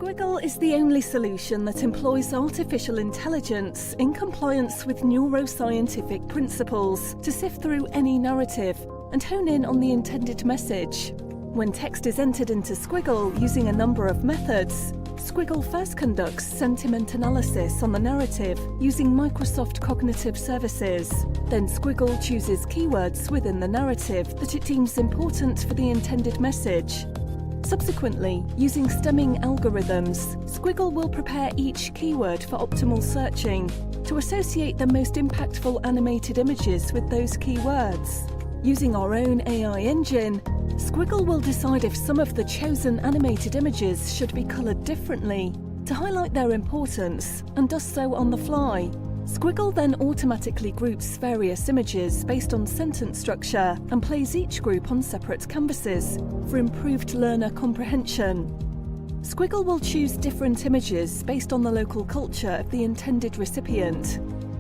Squigl is the only solution that employs artificial intelligence in compliance with neuroscientific principles to sift through any narrative and hone in on the intended message. When text is entered into Squigl using a number of methods, Squigl first conducts sentiment analysis on the narrative using Microsoft Cognitive Services. Then Squigl chooses keywords within the narrative that it deems important for the intended message. Subsequently, using stemming algorithms, Squigl will prepare each keyword for optimal searching to associate the most impactful animated images with those keywords. Using our own AI engine, Squigl will decide if some of the chosen animated images should be coloured differently to highlight their importance, and does so on the fly. Squigl then automatically groups various images based on sentence structure and plays each group on separate canvases for improved learner comprehension. Squigl will choose different images based on the local culture of the intended recipient.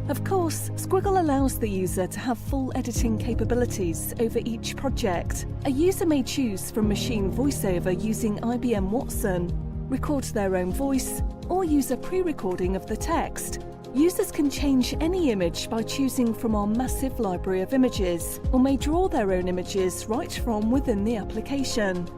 Of course, Squigl allows the user to have full editing capabilities over each project. A user may choose from machine voiceover using IBM Watson, record their own voice, or use a pre-recording of the text. Users can change any image by choosing from our massive library of images, or may draw their own images right from within the application.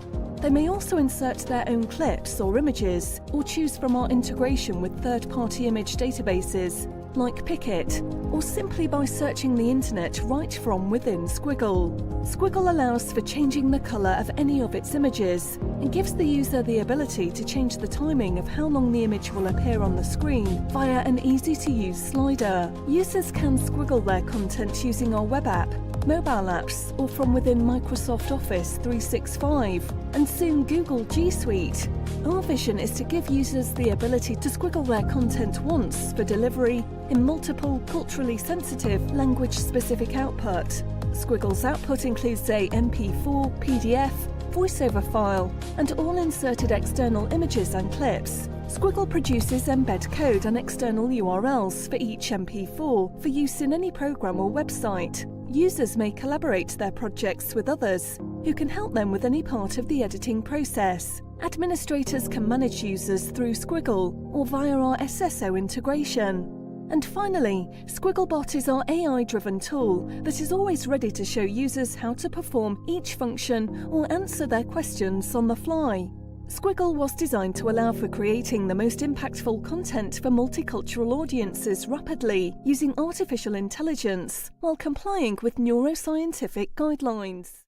They may also insert their own clips or images, or choose from our integration with third-party image databases like Pickit, or simply by searching the internet right from within Squigl. Squigl allows for changing the colour of any of its images and gives the user the ability to change the timing of how long the image will appear on the screen via an easy-to-use slider. Users can Squigl their content using our web app, mobile apps, or from within Microsoft Office 365, and soon Google G Suite. Our vision is to give users the ability to Squigl their content once for delivery in multiple, culturally sensitive, language-specific output. Squigl's output includes a MP4, PDF, voiceover file, and all inserted external images and clips. Squigl produces embed code and external URLs for each MP4 for use in any program or website. Users may collaborate their projects with others who can help them with any part of the editing process. Administrators can manage users through Squigl or via our SSO integration. And finally, Squigglebot is our AI-driven tool that is always ready to show users how to perform each function or answer their questions on the fly. Squigl was designed to allow for creating the most impactful content for multicultural audiences rapidly using artificial intelligence while complying with neuroscientific guidelines.